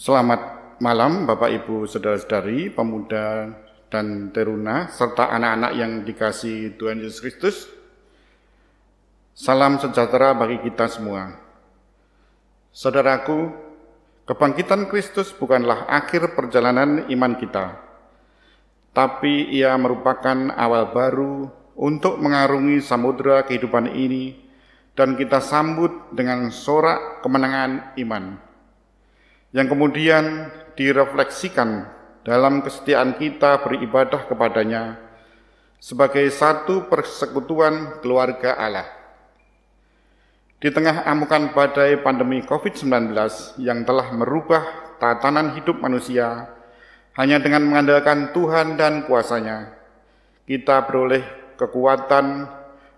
Selamat malam Bapak Ibu Saudara-saudari, pemuda dan teruna, serta anak-anak yang dikasihi Tuhan Yesus Kristus. Salam sejahtera bagi kita semua. Saudaraku, kebangkitan Kristus bukanlah akhir perjalanan iman kita, tapi ia merupakan awal baru untuk mengarungi samudera kehidupan ini dan kita sambut dengan sorak kemenangan iman, yang kemudian direfleksikan dalam kesetiaan kita beribadah kepadanya sebagai satu persekutuan keluarga Allah. Di tengah amukan badai pandemi COVID-19 yang telah merubah tatanan hidup manusia, hanya dengan mengandalkan Tuhan dan kuasa-Nya, kita beroleh kekuatan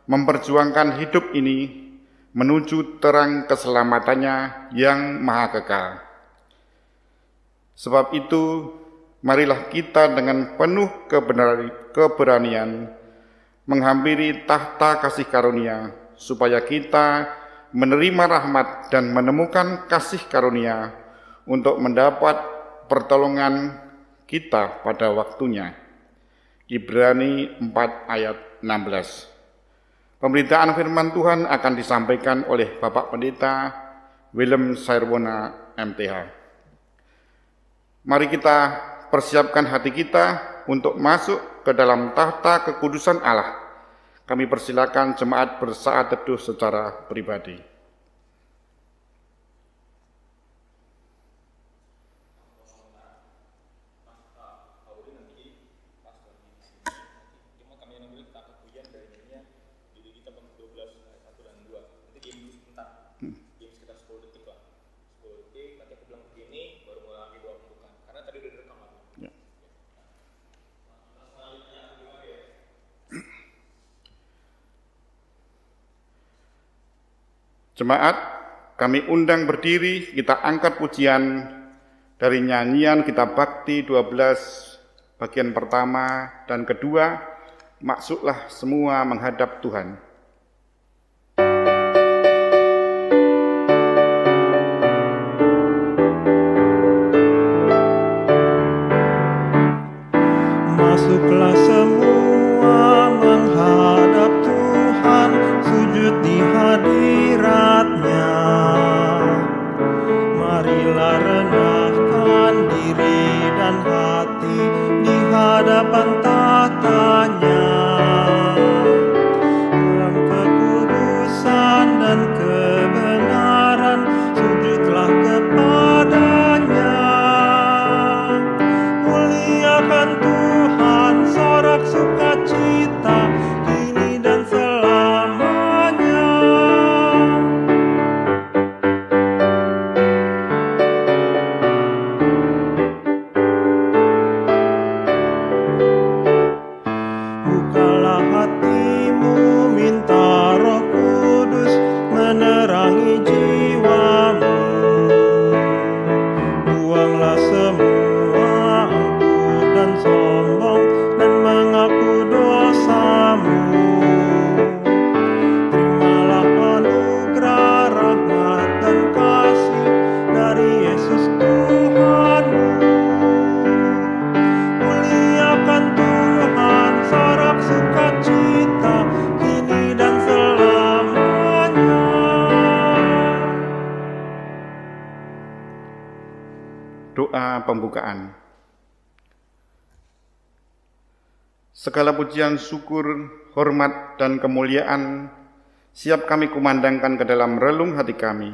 memperjuangkan hidup ini menuju terang keselamatannya yang maha kekal. Sebab itu, marilah kita dengan penuh keberanian menghampiri tahta kasih karunia, supaya kita menerima rahmat dan menemukan kasih karunia untuk mendapat pertolongan kita pada waktunya. Ibrani 4 ayat 16. Pemberitaan firman Tuhan akan disampaikan oleh Bapak Pendeta Willem Sairwona, MTH. Mari kita persiapkan hati kita untuk masuk ke dalam tahta kekudusan Allah. Kami persilakan jemaat bersaat teduh secara pribadi. Jemaat, kami undang berdiri, kita angkat pujian dari nyanyian Kitab Bakti 12 bagian pertama dan kedua, Masuklah semua menghadap Tuhan. Masuklah semua menghadap Tuhan, sujud di hadirat-Nya. Marilah rendahkan diri dan hati di hadapan tahta-Nya. Doa pembukaan. Segala pujian, syukur, hormat, dan kemuliaan siap kami kumandangkan ke dalam relung hati kami,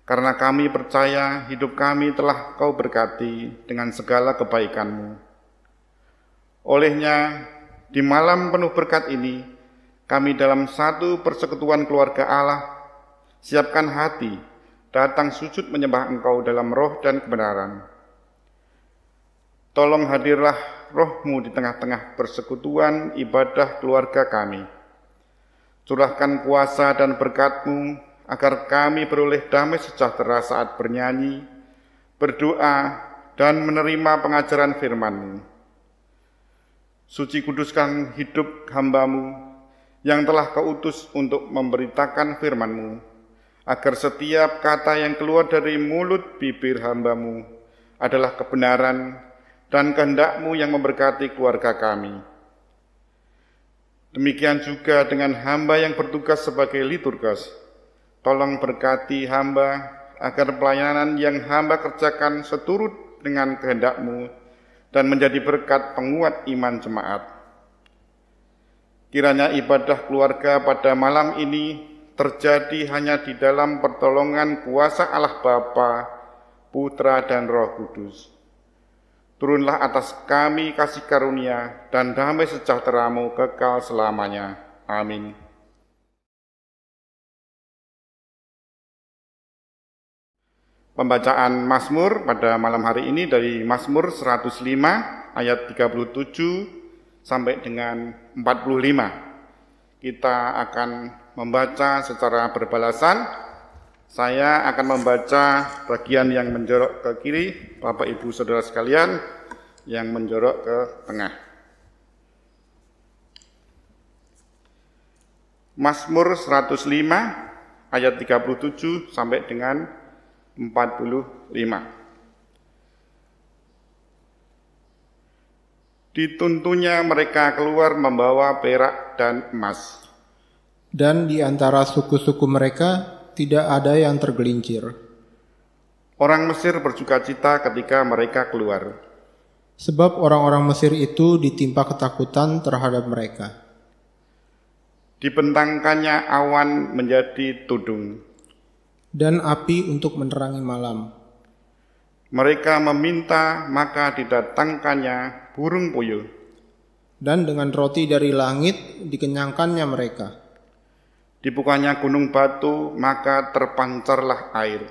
karena kami percaya hidup kami telah Kau berkati dengan segala kebaikan-Mu. Olehnya, di malam penuh berkat ini, kami dalam satu persekutuan keluarga Allah, siapkan hati, datang sujud menyembah Engkau dalam roh dan kebenaran. Tolong hadirlah Roh-Mu di tengah-tengah persekutuan ibadah keluarga kami. Curahkan kuasa dan berkat-Mu agar kami beroleh damai sejahtera saat bernyanyi, berdoa, dan menerima pengajaran firman-Mu. Suci kuduskan hidup hamba-Mu yang telah Kau utus untuk memberitakan firman-Mu, agar setiap kata yang keluar dari mulut bibir hamba-Mu adalah kebenaran dan kehendak-Mu yang memberkati keluarga kami. Demikian juga dengan hamba yang bertugas sebagai liturgus. Tolong berkati hamba agar pelayanan yang hamba kerjakan seturut dengan kehendak-Mu dan menjadi berkat penguat iman jemaat. Kiranya ibadah keluarga pada malam ini terjadi hanya di dalam pertolongan kuasa Allah Bapa, Putra, dan Roh Kudus. Turunlah atas kami kasih karunia dan damai sejahtera-Mu kekal selamanya. Amin. Pembacaan Mazmur pada malam hari ini dari Mazmur 105 ayat 37 sampai dengan 45. Kita akan membaca secara berbalasan. Saya akan membaca bagian yang menjorok ke kiri, Bapak Ibu Saudara sekalian, yang menjorok ke tengah. Mazmur 105 ayat 37 sampai dengan 45. Dituntunnya mereka keluar membawa perak dan emas. Dan di antara suku-suku mereka tidak ada yang tergelincir. Orang Mesir bersukacita ketika mereka keluar. Sebab orang-orang Mesir itu ditimpa ketakutan terhadap mereka. Dibentangkannya awan menjadi tudung. Dan api untuk menerangi malam. Mereka meminta, maka didatangkannya burung puyuh. Dan dengan roti dari langit dikenyangkannya mereka. Dibukanya gunung batu, maka terpancarlah air.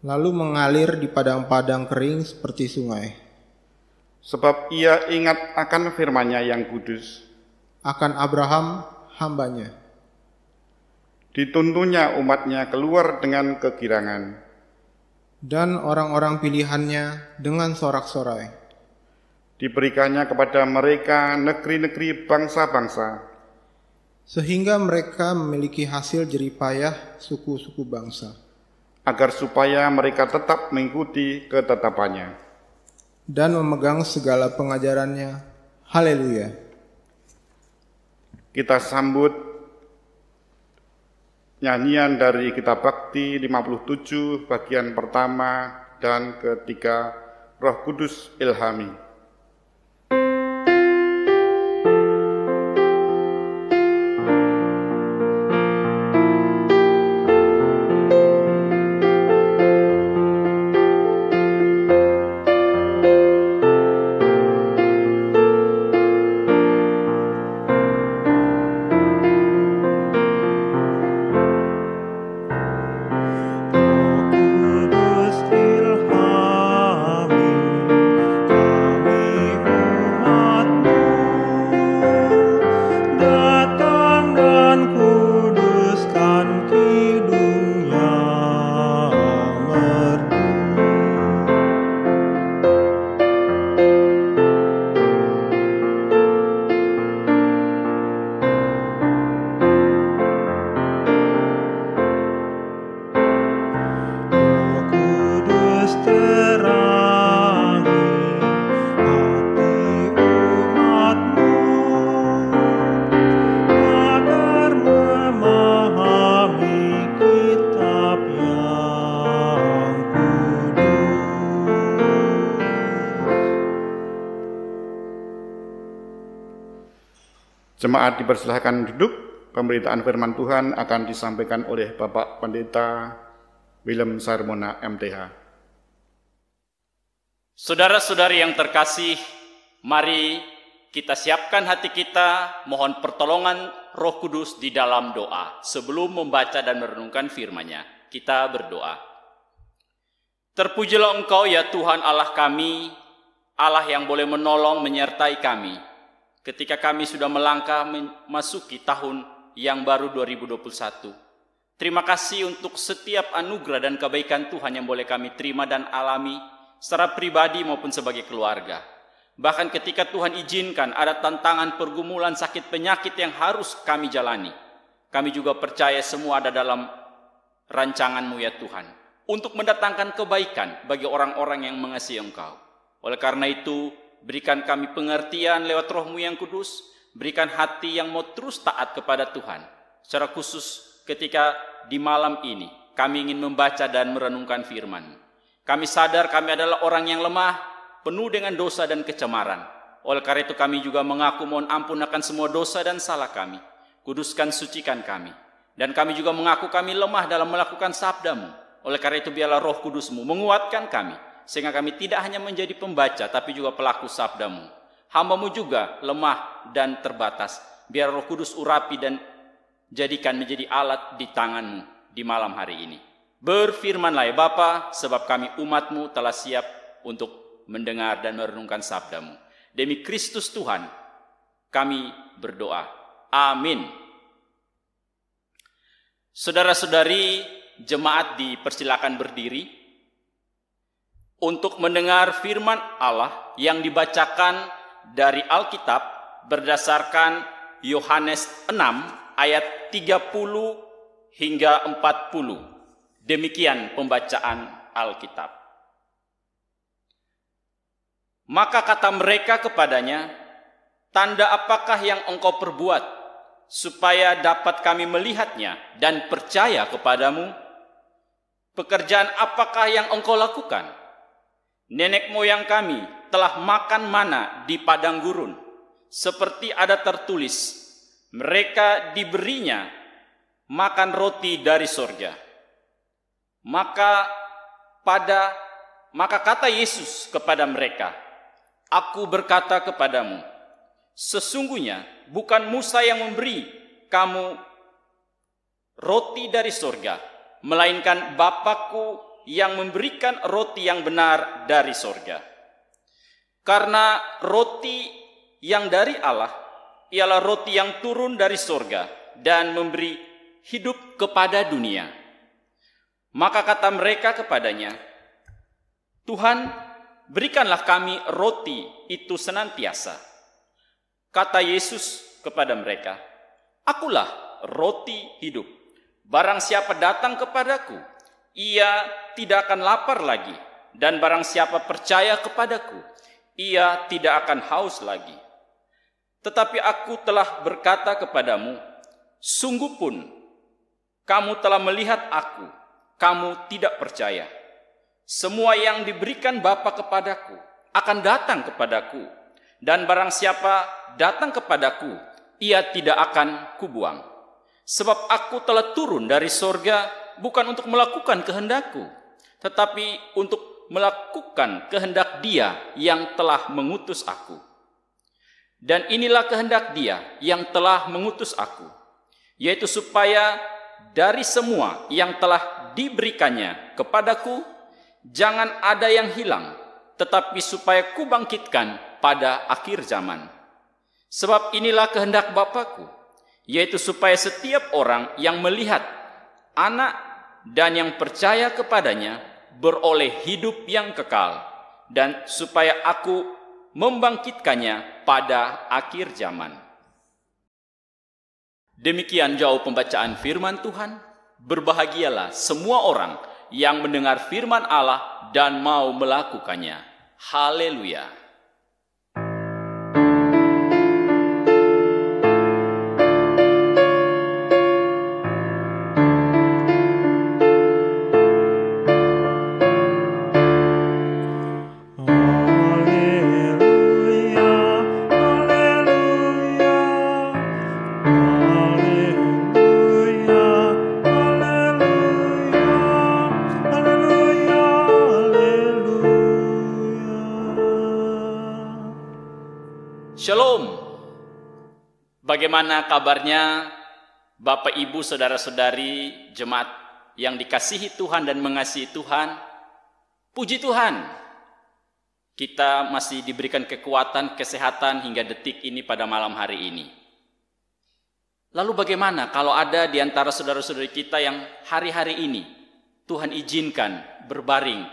Lalu mengalir di padang-padang kering seperti sungai. Sebab ia ingat akan firman-Nya yang kudus. Akan Abraham, hambanya. Dituntunnya umat-Nya keluar dengan kegirangan. Dan orang-orang pilihannya dengan sorak-sorai. Diberikannya kepada mereka negeri-negeri bangsa-bangsa. Sehingga mereka memiliki hasil jeripayah suku-suku bangsa. Agar supaya mereka tetap mengikuti ketetapannya. Dan memegang segala pengajarannya. Haleluya. Kita sambut nyanyian dari Kitab Bakti 57 bagian pertama dan ketiga, Roh Kudus ilhami. Roh Kudus ilhami Jemaat dipersilahkan duduk. Pemberitaan firman Tuhan akan disampaikan oleh Bapak Pendeta Willem Sarmona, MTH. Saudara-saudari yang terkasih, mari kita siapkan hati kita, mohon pertolongan Roh Kudus di dalam doa. Sebelum membaca dan merenungkan firman-Nya, kita berdoa. Terpujilah Engkau ya Tuhan Allah kami, Allah yang boleh menolong menyertai kami ketika kami sudah melangkah memasuki tahun yang baru 2021. Terima kasih untuk setiap anugerah dan kebaikan Tuhan yang boleh kami terima dan alami secara pribadi maupun sebagai keluarga. Bahkan ketika Tuhan izinkan ada tantangan, pergumulan, sakit, penyakit yang harus kami jalani, kami juga percaya semua ada dalam rancangan-Mu ya Tuhan, untuk mendatangkan kebaikan bagi orang-orang yang mengasihi Engkau. Oleh karena itu, berikan kami pengertian lewat Roh-Mu yang kudus, berikan hati yang mau terus taat kepada Tuhan. Secara khusus ketika di malam ini kami ingin membaca dan merenungkan firman. Kami sadar kami adalah orang yang lemah, penuh dengan dosa dan kecemaran. Oleh karena itu kami juga mengaku mohon ampun akan semua dosa dan salah kami. Kuduskan, sucikan kami. Dan kami juga mengaku kami lemah dalam melakukan sabda-Mu. Oleh karena itu biarlah Roh Kudus-Mu menguatkan kami, sehingga kami tidak hanya menjadi pembaca tapi juga pelaku sabda-Mu. Hamba-Mu juga lemah dan terbatas. Biar Roh Kudus urapi dan jadikan menjadi alat di tangan-Mu di malam hari ini. Berfirmanlah ya Bapa, sebab kami umat-Mu telah siap untuk mendengar dan merenungkan sabda-Mu. Demi Kristus Tuhan, kami berdoa. Amin. Saudara-saudari, jemaat dipersilakan berdiri untuk mendengar firman Allah yang dibacakan dari Alkitab berdasarkan Yohanes 6 ayat 30 hingga 40. Demikian pembacaan Alkitab. Maka kata mereka kepadanya, tanda apakah yang engkau perbuat, supaya dapat kami melihatnya dan percaya kepadamu? Pekerjaan apakah yang engkau lakukan? Nenek moyang kami telah makan mana di padang gurun, seperti ada tertulis, mereka diberinya makan roti dari sorga. Maka kata Yesus kepada mereka, Aku berkata kepadamu, sesungguhnya bukan Musa yang memberi kamu roti dari sorga, melainkan Bapa-Ku yang memberikan roti yang benar dari sorga. Karena roti yang dari Allah ialah roti yang turun dari sorga dan memberi hidup kepada dunia. Maka kata mereka kepadanya, Tuhan, berikanlah kami roti itu senantiasa. Kata Yesus kepada mereka, Akulah roti hidup. Barang siapa datang kepadaku, ia tidak akan lapar lagi. Dan barang siapa percaya kepadaku, ia tidak akan haus lagi. Tetapi aku telah berkata kepadamu, sungguh pun kamu telah melihat aku, kamu tidak percaya. Semua yang diberikan Bapa kepadaku akan datang kepadaku, dan barang siapa datang kepadaku, ia tidak akan kubuang. Sebab aku telah turun dari sorga bukan untuk melakukan kehendakku, tetapi untuk melakukan kehendak Dia yang telah mengutus aku. Dan inilah kehendak Dia yang telah mengutus aku, yaitu supaya dari semua yang telah diberikannya kepadaku, jangan ada yang hilang, tetapi supaya kubangkitkan pada akhir zaman. Sebab inilah kehendak Bapa-Ku, yaitu supaya setiap orang yang melihat Anak dan yang percaya kepadanya beroleh hidup yang kekal, dan supaya aku membangkitkannya pada akhir zaman. Demikian jauh pembacaan firman Tuhan. Berbahagialah semua orang yang mendengar firman Allah dan mau melakukannya. Haleluya. Bagaimana kabarnya Bapak, Ibu, Saudara-saudari jemaat yang dikasihi Tuhan dan mengasihi Tuhan? Puji Tuhan, kita masih diberikan kekuatan, kesehatan hingga detik ini pada malam hari ini. Lalu bagaimana kalau ada di antara saudara-saudari kita yang hari-hari ini Tuhan izinkan berbaring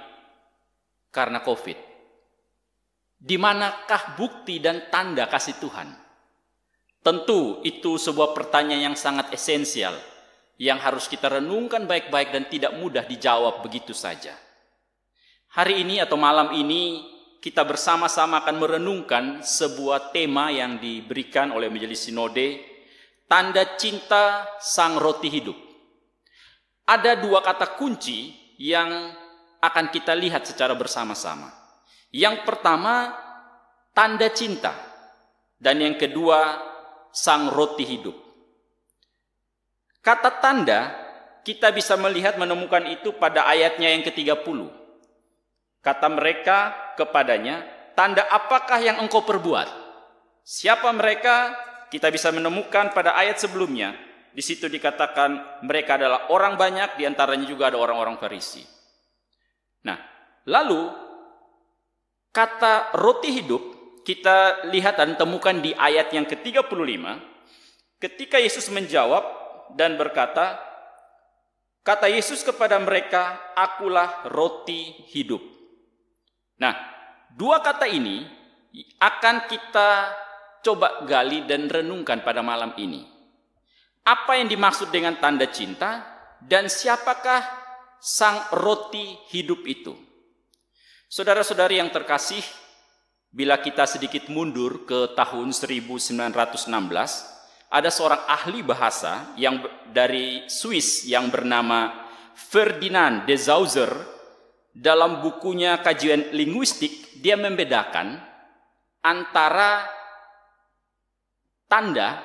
karena COVID? Di manakah bukti dan tanda kasih Tuhan? Tentu itu sebuah pertanyaan yang sangat esensial, yang harus kita renungkan baik-baik dan tidak mudah dijawab begitu saja. Hari ini atau malam ini kita bersama-sama akan merenungkan sebuah tema yang diberikan oleh Majelis Sinode, tanda cinta Sang Roti Hidup. Ada dua kata kunci yang akan kita lihat secara bersama-sama. Yang pertama, tanda cinta, dan yang kedua, Sang Roti Hidup. Kata tanda, kita bisa melihat menemukan itu pada ayatnya yang ke-30. Kata mereka kepadanya, tanda apakah yang engkau perbuat? Siapa mereka? Kita bisa menemukan pada ayat sebelumnya. Di situ dikatakan mereka adalah orang banyak, di antaranya juga ada orang-orang Farisi. Nah, lalu kata roti hidup kita lihat dan temukan di ayat yang ke-35, ketika Yesus menjawab dan berkata, kata Yesus kepada mereka, akulah roti hidup. Nah, dua kata ini akan kita coba gali dan renungkan pada malam ini. Apa yang dimaksud dengan tanda cinta dan siapakah sang roti hidup itu? Saudara-saudari yang terkasih, bila kita sedikit mundur ke tahun 1916, ada seorang ahli bahasa yang dari Swiss yang bernama Ferdinand de Saussure. Dalam bukunya Kajian Linguistik, dia membedakan antara tanda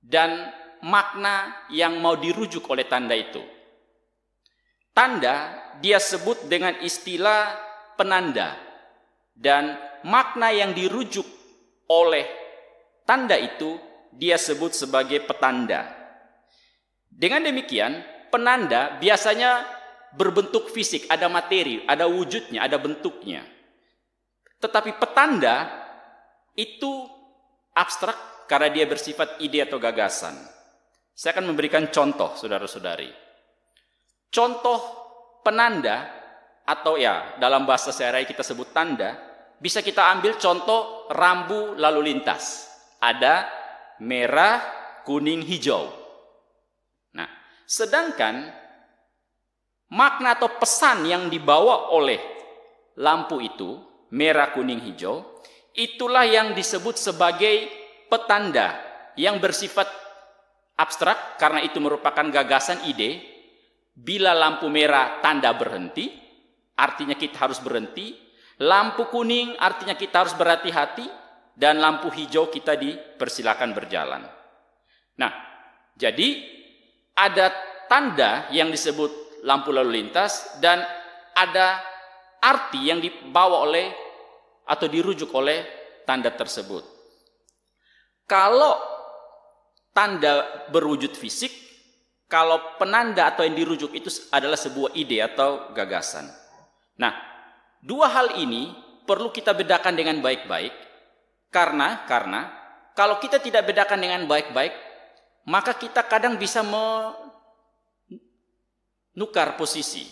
dan makna yang mau dirujuk oleh tanda itu. Tanda dia sebut dengan istilah penanda, dan makna yang dirujuk oleh tanda itu dia sebut sebagai petanda. Dengan demikian, penanda biasanya berbentuk fisik, ada materi, ada wujudnya, ada bentuknya. Tetapi petanda itu abstrak karena dia bersifat ide atau gagasan. Saya akan memberikan contoh, saudara-saudari. Contoh penanda, atau ya dalam bahasa sehari-hari kita sebut tanda, bisa kita ambil contoh rambu lalu lintas. Ada merah, kuning, hijau. Nah, sedangkan makna atau pesan yang dibawa oleh lampu itu, merah, kuning, hijau, itulah yang disebut sebagai petanda yang bersifat abstrak karena itu merupakan gagasan ide. Bila lampu merah tanda berhenti, artinya kita harus berhenti. Lampu kuning artinya kita harus berhati-hati, dan lampu hijau kita dipersilakan berjalan. Nah, jadi ada tanda yang disebut lampu lalu lintas dan ada arti yang dibawa oleh atau dirujuk oleh tanda tersebut. Kalau tanda berwujud fisik, kalau penanda atau yang dirujuk itu adalah sebuah ide atau gagasan. Nah, dua hal ini perlu kita bedakan dengan baik-baik, karena kalau kita tidak bedakan dengan baik-baik, maka kita kadang bisa menukar posisi.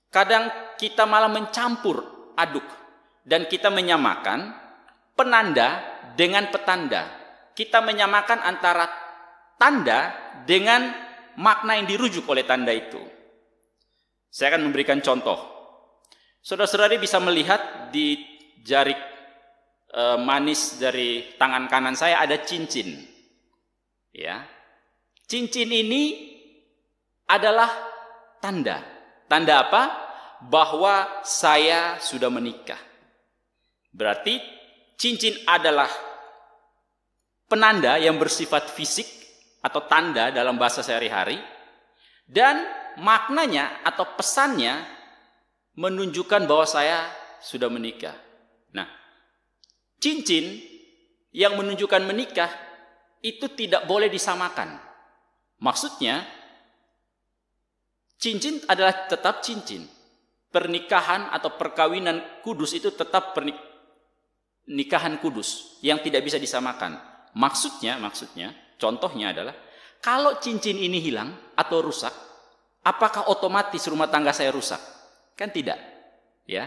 Kadang kita malah mencampur aduk dan kita menyamakan penanda dengan petanda. Kita menyamakan antara tanda dengan makna yang dirujuk oleh tanda itu. Saya akan memberikan contoh. Saudara-saudari bisa melihat di jari manis dari tangan kanan saya ada cincin. Ya. Cincin ini adalah tanda. Tanda apa? Bahwa saya sudah menikah. Berarti cincin adalah penanda yang bersifat fisik atau tanda dalam bahasa sehari-hari, dan maknanya atau pesannya menunjukkan bahwa saya sudah menikah. Nah, cincin yang menunjukkan menikah itu tidak boleh disamakan. Maksudnya, cincin adalah tetap cincin. Pernikahan atau perkawinan kudus itu tetap pernikahan kudus yang tidak bisa disamakan. Maksudnya, contohnya adalah kalau cincin ini hilang atau rusak, apakah otomatis rumah tangga saya rusak? Kan tidak, ya.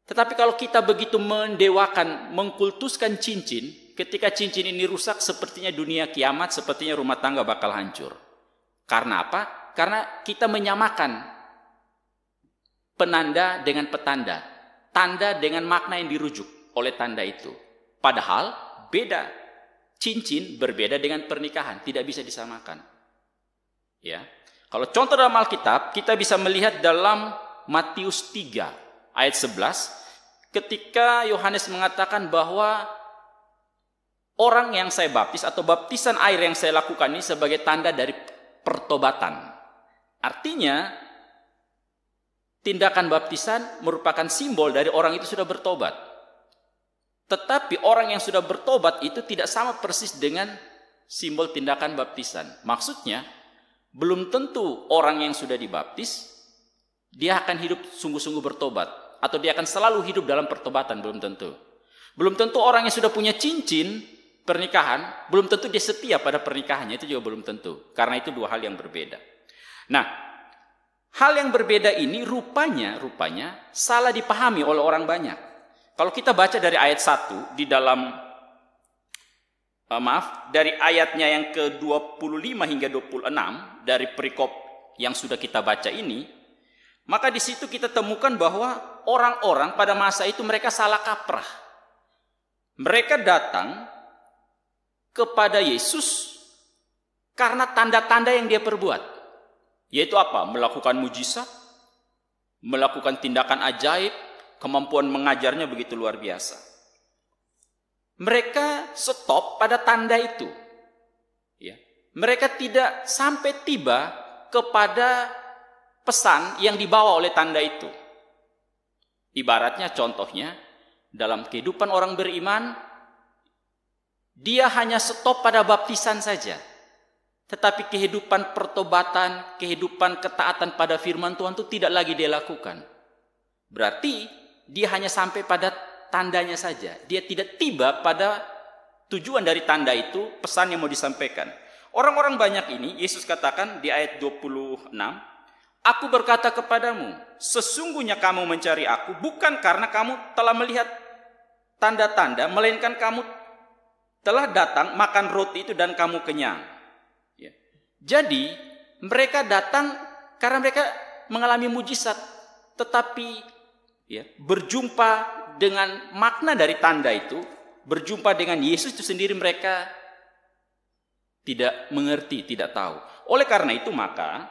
Tetapi kalau kita begitu mendewakan, mengkultuskan cincin, ketika cincin ini rusak, sepertinya dunia kiamat, sepertinya rumah tangga bakal hancur. Karena apa? Karena kita menyamakan penanda dengan petanda, tanda dengan makna yang dirujuk oleh tanda itu. Padahal beda. Cincin berbeda dengan pernikahan, tidak bisa disamakan. Ya. Kalau contoh dalam Alkitab, kita bisa melihat dalam Matius 3 ayat 11, ketika Yohanes mengatakan bahwa orang yang saya baptis atau baptisan air yang saya lakukan ini sebagai tanda dari pertobatan. Artinya, tindakan baptisan merupakan simbol dari orang itu sudah bertobat. Tetapi orang yang sudah bertobat itu tidak sama persis dengan simbol tindakan baptisan. Maksudnya, belum tentu orang yang sudah dibaptis, dia akan hidup sungguh-sungguh bertobat. Atau dia akan selalu hidup dalam pertobatan, belum tentu. Belum tentu orang yang sudah punya cincin pernikahan, belum tentu dia setia pada pernikahannya, itu juga belum tentu. Karena itu dua hal yang berbeda. Nah, hal yang berbeda ini rupanya salah dipahami oleh orang banyak. Kalau kita baca dari ayat 1 di dalam dari ayatnya yang ke-25 hingga 26 dari perikop yang sudah kita baca ini, maka di situ kita temukan bahwa orang-orang pada masa itu mereka salah kaprah. Mereka datang kepada Yesus karena tanda-tanda yang dia perbuat. Yaitu apa? Melakukan mujizat, melakukan tindakan ajaib, kemampuan mengajarnya begitu luar biasa. Mereka stop pada tanda itu. Ya. Mereka tidak sampai tiba kepada pesan yang dibawa oleh tanda itu. Ibaratnya, contohnya, dalam kehidupan orang beriman, dia hanya stop pada baptisan saja. Tetapi kehidupan pertobatan, kehidupan ketaatan pada firman Tuhan itu tidak lagi dia lakukan. Berarti dia hanya sampai pada tandanya saja. Dia tidak tiba pada tujuan dari tanda itu, pesan yang mau disampaikan. Orang-orang banyak ini, Yesus katakan di ayat 26, Aku berkata kepadamu, sesungguhnya kamu mencari aku bukan karena kamu telah melihat tanda-tanda, melainkan kamu telah datang makan roti itu dan kamu kenyang. Ya. Jadi mereka datang karena mereka mengalami mujizat, tetapi ya, berjumpa dengan makna dari tanda itu, berjumpa dengan Yesus itu sendiri mereka tidak mengerti, tidak tahu. Oleh karena itu maka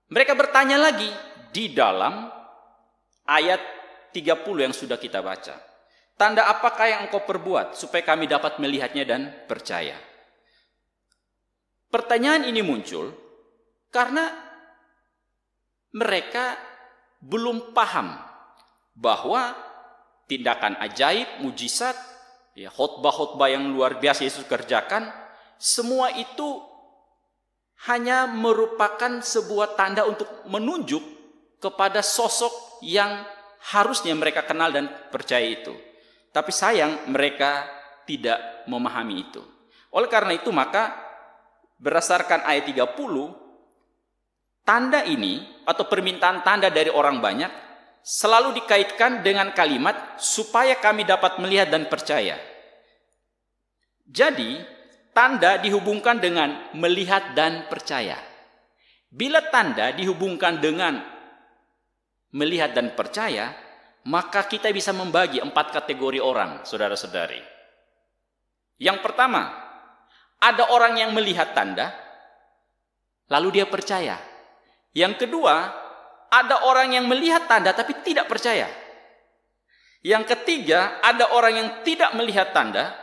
mereka bertanya lagi di dalam ayat 30 yang sudah kita baca. Tanda apakah yang engkau perbuat supaya kami dapat melihatnya dan percaya? Pertanyaan ini muncul karena mereka belum paham bahwa tindakan ajaib, mujizat, ya, khotbah-khotbah yang luar biasa Yesus kerjakan, semua itu hanya merupakan sebuah tanda untuk menunjuk kepada sosok yang harusnya mereka kenal dan percaya itu. Tapi sayang mereka tidak memahami itu. Oleh karena itu maka berdasarkan ayat 30, tanda ini atau permintaan tanda dari orang banyak selalu dikaitkan dengan kalimat supaya kami dapat melihat dan percaya. Jadi, tanda dihubungkan dengan melihat dan percaya. Bila tanda dihubungkan dengan melihat dan percaya, maka kita bisa membagi 4 kategori orang, saudara-saudari. Yang pertama, ada orang yang melihat tanda, lalu dia percaya. Yang kedua, ada orang yang melihat tanda tapi tidak percaya. Yang ketiga, ada orang yang tidak melihat tanda,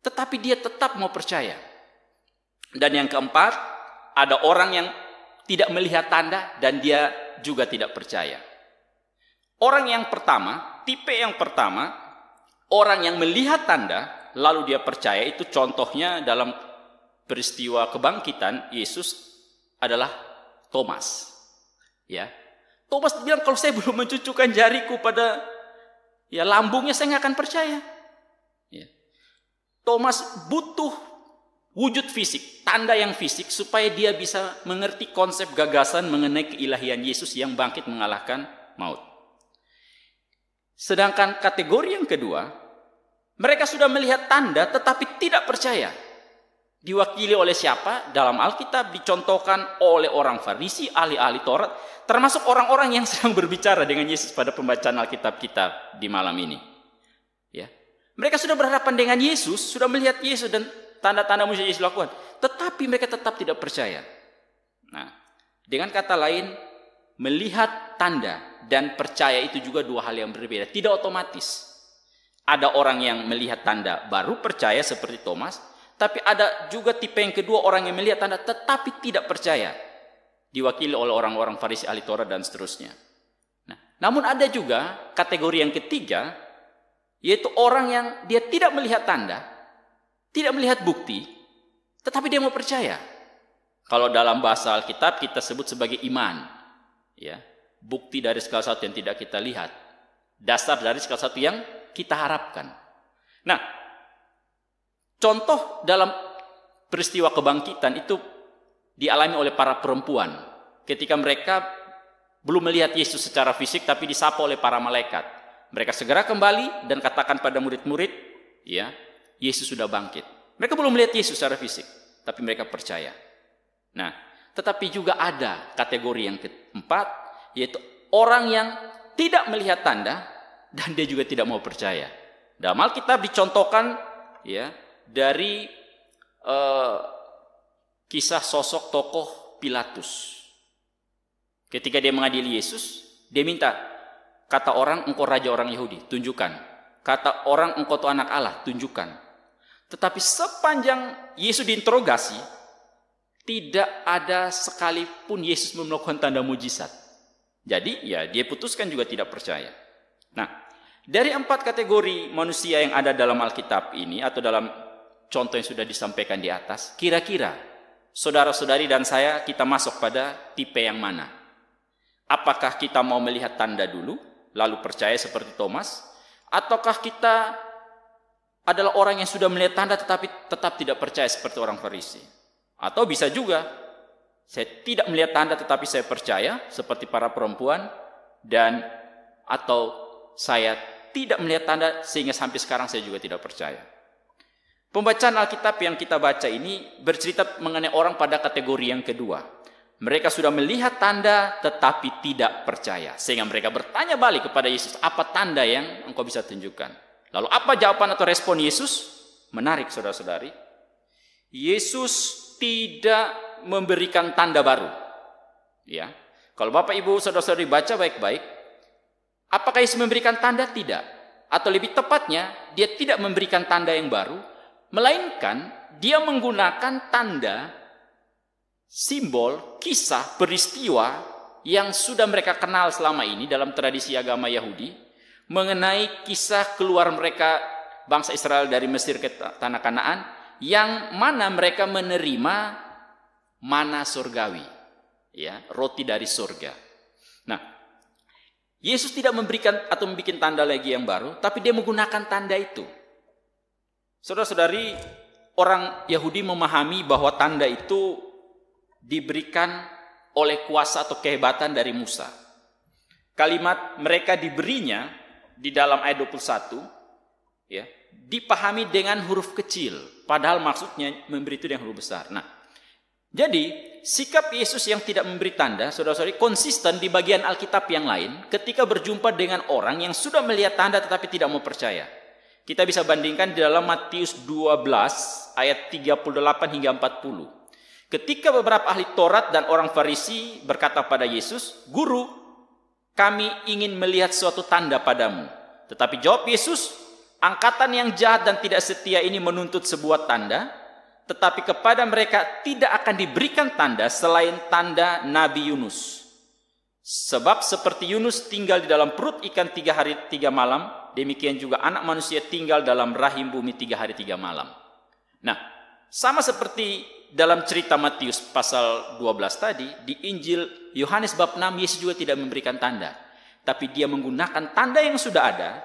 tetapi dia tetap mau percaya. Dan yang keempat, ada orang yang tidak melihat tanda dan dia juga tidak percaya. Orang yang pertama, tipe yang pertama, orang yang melihat tanda lalu dia percaya, itu contohnya dalam peristiwa kebangkitan Yesus adalah Thomas. Ya, Thomas bilang, kalau saya belum mencucukkan jariku pada lambungnya, saya nggak akan percaya. Ya. Thomas butuh wujud fisik, tanda yang fisik, supaya dia bisa mengerti konsep gagasan mengenai keilahian Yesus yang bangkit mengalahkan maut. Sedangkan kategori yang kedua, mereka sudah melihat tanda tetapi tidak percaya. Diwakili oleh siapa? Dalam Alkitab dicontohkan oleh orang Farisi, ahli-ahli Taurat, termasuk orang-orang yang sedang berbicara dengan Yesus pada pembacaan Alkitab kita di malam ini. Ya. Mereka sudah berhadapan dengan Yesus, sudah melihat Yesus dan tanda-tanda mujizat Yesus lakukan, tetapi mereka tetap tidak percaya. Nah, dengan kata lain, melihat tanda dan percaya itu juga dua hal yang berbeda, tidak otomatis. Ada orang yang melihat tanda baru percaya seperti Thomas, tapi ada juga tipe yang kedua, orang yang melihat tanda tetapi tidak percaya, diwakili oleh orang-orang Farisi, ahli Taurat dan seterusnya. Nah, namun ada juga kategori yang ketiga, yaitu orang yang dia tidak melihat tanda, tidak melihat bukti, tetapi dia mau percaya. Kalau dalam bahasa Alkitab kita sebut sebagai iman, ya, bukti dari segala sesuatu yang tidak kita lihat, dasar dari segala sesuatu yang kita harapkan. Nah, contoh dalam peristiwa kebangkitan itu dialami oleh para perempuan ketika mereka belum melihat Yesus secara fisik, tapi disapa oleh para malaikat. Mereka segera kembali dan katakan pada murid-murid, ya, Yesus sudah bangkit. Mereka belum melihat Yesus secara fisik, tapi mereka percaya. Nah, tetapi juga ada kategori yang keempat, yaitu orang yang tidak melihat tanda dan dia juga tidak mau percaya. Dalam Alkitab dicontohkan, ya, dari kisah sosok tokoh Pilatus. Ketika dia mengadili Yesus, dia minta, kata orang engkau raja orang Yahudi, tunjukkan. Kata orang engkau itu anak Allah, tunjukkan. Tetapi sepanjang Yesus diinterogasi, tidak ada sekalipun Yesus melakukan tanda mujizat. Jadi ya dia putuskan juga tidak percaya. Nah, dari 4 kategori manusia yang ada dalam Alkitab ini, atau dalam contoh yang sudah disampaikan di atas, kira-kira saudara-saudari dan saya, kita masuk pada tipe yang mana? Apakah kita mau melihat tanda dulu, lalu percaya seperti Thomas? Ataukah kita adalah orang yang sudah melihat tanda tetapi tetap tidak percaya seperti orang Farisi? Atau bisa juga, saya tidak melihat tanda tetapi saya percaya seperti para perempuan, dan atau saya tidak melihat tanda sehingga sampai sekarang saya juga tidak percaya. Pembacaan Alkitab yang kita baca ini bercerita mengenai orang pada kategori yang kedua. Mereka sudah melihat tanda tetapi tidak percaya. Sehingga mereka bertanya balik kepada Yesus, apa tanda yang engkau bisa tunjukkan? Lalu apa jawaban atau respon Yesus? Menarik saudara-saudari. Yesus tidak memberikan tanda baru. Ya. Kalau Bapak Ibu saudara-saudari baca baik-baik, apakah Yesus memberikan tanda? Tidak. Atau lebih tepatnya, dia tidak memberikan tanda yang baru, melainkan dia menggunakan tanda, simbol, kisah, peristiwa yang sudah mereka kenal selama ini dalam tradisi agama Yahudi, mengenai kisah keluar mereka bangsa Israel dari Mesir ke tanah Kanaan, yang mana mereka menerima mana surgawi, ya, roti dari surga. Nah, Yesus tidak memberikan atau membuat tanda lagi yang baru, tapi dia menggunakan tanda itu. Saudara-saudari, orang Yahudi memahami bahwa tanda itu diberikan oleh kuasa atau kehebatan dari Musa. Kalimat mereka diberinya di dalam ayat 21, ya, dipahami dengan huruf kecil, padahal maksudnya memberi itu dengan huruf besar. Nah, jadi sikap Yesus yang tidak memberi tanda, saudara-saudari, konsisten di bagian Alkitab yang lain ketika berjumpa dengan orang yang sudah melihat tanda tetapi tidak mau percaya. Kita bisa bandingkan di dalam Matius 12 ayat 38 hingga 40. Ketika beberapa ahli Taurat dan orang Farisi berkata pada Yesus, "Guru, kami ingin melihat suatu tanda padamu." Tetapi jawab Yesus, "Angkatan yang jahat dan tidak setia ini menuntut sebuah tanda, tetapi kepada mereka tidak akan diberikan tanda selain tanda Nabi Yunus. Sebab seperti Yunus tinggal di dalam perut ikan 3 hari 3 malam, demikian juga anak manusia tinggal dalam rahim bumi 3 hari 3 malam. Nah, sama seperti dalam cerita Matius pasal 12 tadi, di Injil Yohanes bab 6, Yesus juga tidak memberikan tanda. Tapi dia menggunakan tanda yang sudah ada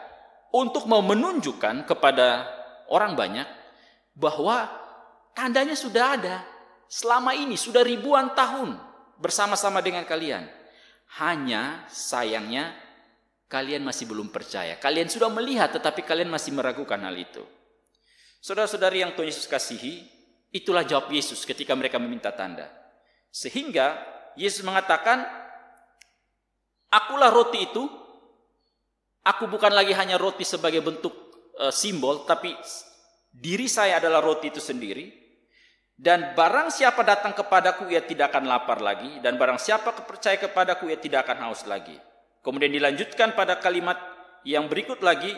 untuk mau menunjukkan kepada orang banyak bahwa tandanya sudah ada. Selama ini sudah ribuan tahun bersama-sama dengan kalian. Hanya sayangnya kalian masih belum percaya. Kalian sudah melihat tetapi kalian masih meragukan hal itu. Saudara-saudari yang Tuhan Yesus kasihi, itulah jawab Yesus ketika mereka meminta tanda. Sehingga Yesus mengatakan, akulah roti itu. Aku bukan lagi hanya roti sebagai bentuk simbol, tapi diri saya adalah roti itu sendiri. Dan barang siapa datang kepadaku, ia tidak akan lapar lagi. Dan barang siapa percaya kepadaku, ia tidak akan haus lagi. Kemudian dilanjutkan pada kalimat yang berikut lagi,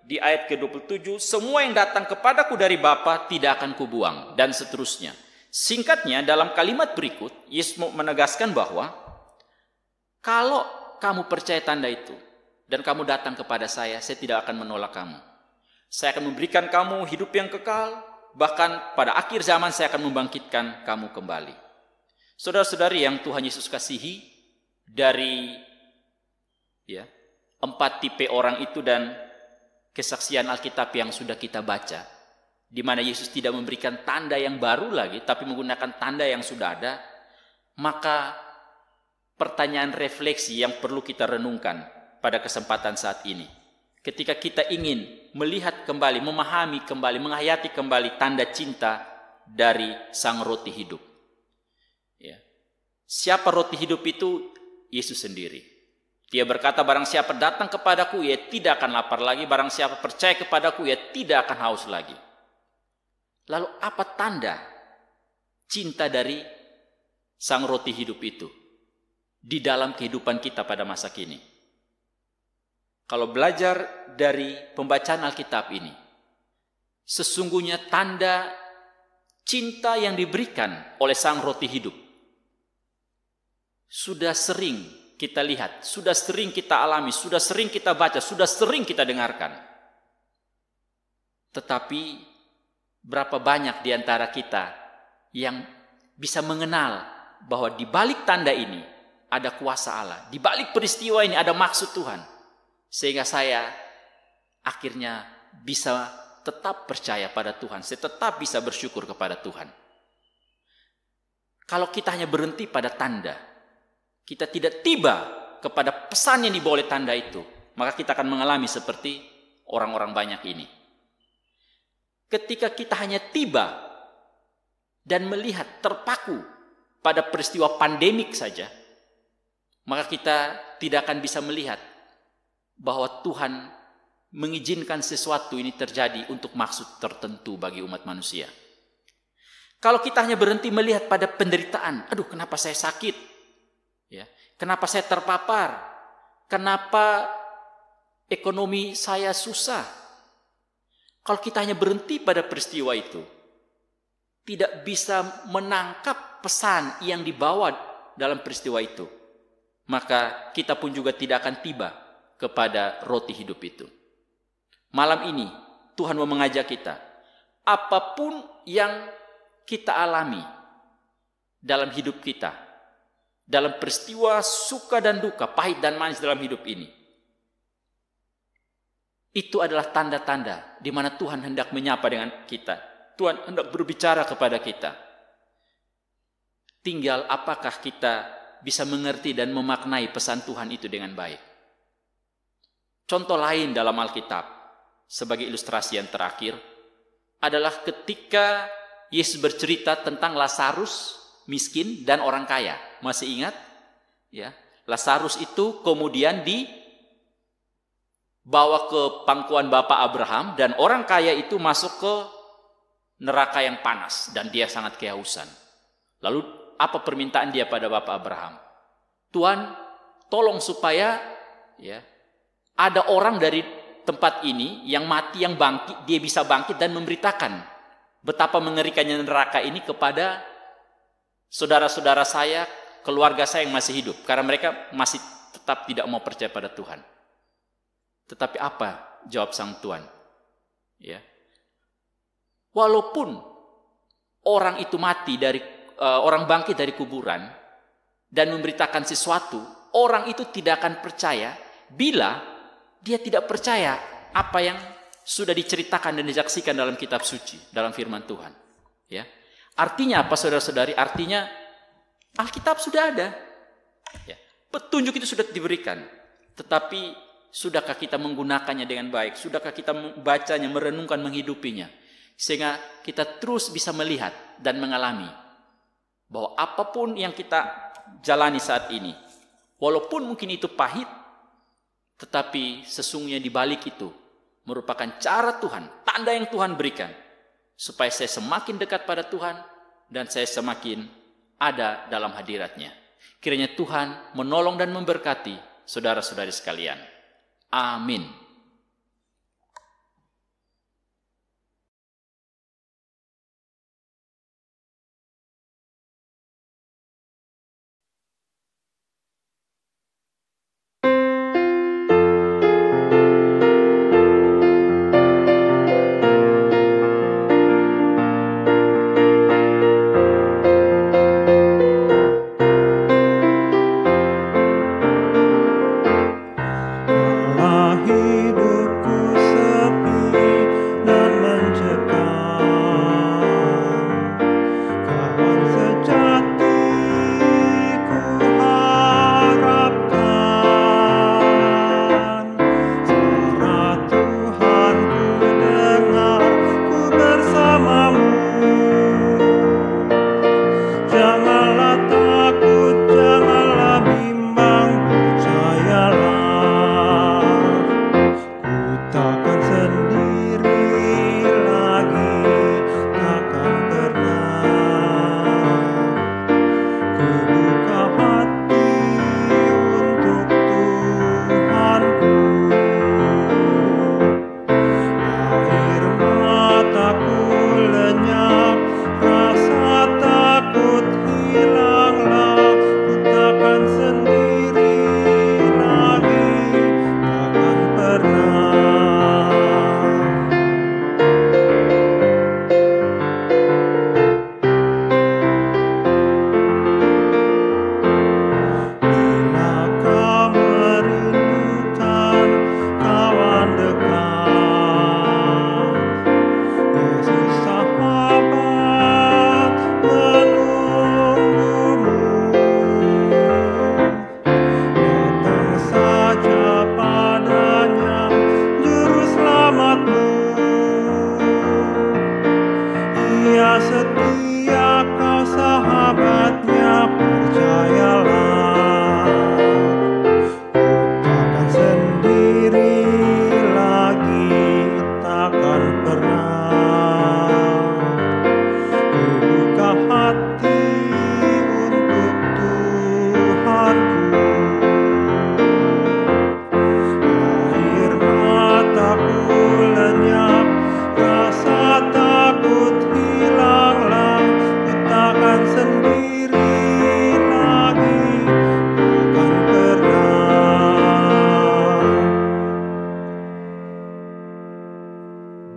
di ayat ke-27, semua yang datang kepadaku dari Bapa tidak akan kubuang. Dan seterusnya. Singkatnya, dalam kalimat berikut, Yesus menegaskan bahwa kalau kamu percaya tanda itu, dan kamu datang kepada saya tidak akan menolak kamu. Saya akan memberikan kamu hidup yang kekal, bahkan pada akhir zaman saya akan membangkitkan kamu kembali. Saudara-saudari yang Tuhan Yesus kasihi, dari 4 tipe orang itu dan kesaksian Alkitab yang sudah kita baca, di mana Yesus tidak memberikan tanda yang baru lagi, tapi menggunakan tanda yang sudah ada, maka pertanyaan refleksi yang perlu kita renungkan pada kesempatan saat ini. Ketika kita ingin melihat kembali, memahami kembali, menghayati kembali tanda cinta dari Sang Roti Hidup. Ya. Siapa roti hidup itu? Yesus sendiri. Dia berkata, barang siapa datang kepadaku, ia tidak akan lapar lagi. Barang siapa percaya kepadaku, ia tidak akan haus lagi. Lalu apa tanda cinta dari Sang Roti Hidup itu di dalam kehidupan kita pada masa kini? Kalau belajar dari pembacaan Alkitab ini, sesungguhnya tanda cinta yang diberikan oleh Sang Roti Hidup sudah sering kita lihat, sudah sering kita alami, sudah sering kita baca, sudah sering kita dengarkan. Tetapi berapa banyak di antara kita yang bisa mengenal bahwa di balik tanda ini ada kuasa Allah, di balik peristiwa ini ada maksud Tuhan. Sehingga saya akhirnya bisa tetap percaya pada Tuhan. Saya tetap bisa bersyukur kepada Tuhan. Kalau kita hanya berhenti pada tanda, kita tidak tiba kepada pesan yang dibawa oleh tanda itu, maka kita akan mengalami seperti orang-orang banyak ini. Ketika kita hanya tiba dan melihat terpaku pada peristiwa pandemik saja, maka kita tidak akan bisa melihat bahwa Tuhan mengizinkan sesuatu ini terjadi untuk maksud tertentu bagi umat manusia. Kalau kita hanya berhenti melihat pada penderitaan, aduh kenapa saya sakit, ya, kenapa saya terpapar, kenapa ekonomi saya susah. Kalau kita hanya berhenti pada peristiwa itu, tidak bisa menangkap pesan yang dibawa dalam peristiwa itu, maka kita pun juga tidak akan tiba kepada roti hidup itu. Malam ini Tuhan mau mengajak kita, apapun yang kita alami dalam hidup kita, dalam peristiwa suka dan duka, pahit dan manis dalam hidup ini, itu adalah tanda-tanda di mana Tuhan hendak menyapa dengan kita. Tuhan hendak berbicara kepada kita. Tinggal apakah kita bisa mengerti dan memaknai pesan Tuhan itu dengan baik. Contoh lain dalam Alkitab, sebagai ilustrasi yang terakhir, adalah ketika Yesus bercerita tentang Lazarus miskin dan orang kaya. Masih ingat? Ya, Lazarus itu kemudian dibawa ke pangkuan Bapak Abraham, dan orang kaya itu masuk ke neraka yang panas dan dia sangat kehausan. Lalu apa permintaan dia pada Bapak Abraham? Tuhan, tolong supaya ada orang dari tempat ini yang mati, yang bangkit, dia bisa bangkit dan memberitakan betapa mengerikannya neraka ini kepada saudara-saudara saya, keluarga saya yang masih hidup, karena mereka masih tetap tidak mau percaya pada Tuhan. Tetapi apa jawab sang Tuhan. Ya. Walaupun orang itu mati orang bangkit dari kuburan dan memberitakan sesuatu, orang itu tidak akan percaya bila dia tidak percaya apa yang sudah diceritakan dan disaksikan dalam kitab suci, dalam firman Tuhan. Ya. Artinya apa, saudara-saudari? Artinya Alkitab sudah ada. Ya. Petunjuk itu sudah diberikan. Tetapi sudahkah kita menggunakannya dengan baik? Sudahkah kita membacanya, merenungkan, menghidupinya? Sehingga kita terus bisa melihat dan mengalami bahwa apapun yang kita jalani saat ini, walaupun mungkin itu pahit, tetapi sesungguhnya di balik itu merupakan cara Tuhan, tanda yang Tuhan berikan, supaya saya semakin dekat pada Tuhan dan saya semakin ada dalam hadirat-Nya. Kiranya Tuhan menolong dan memberkati saudara-saudari sekalian. Amin.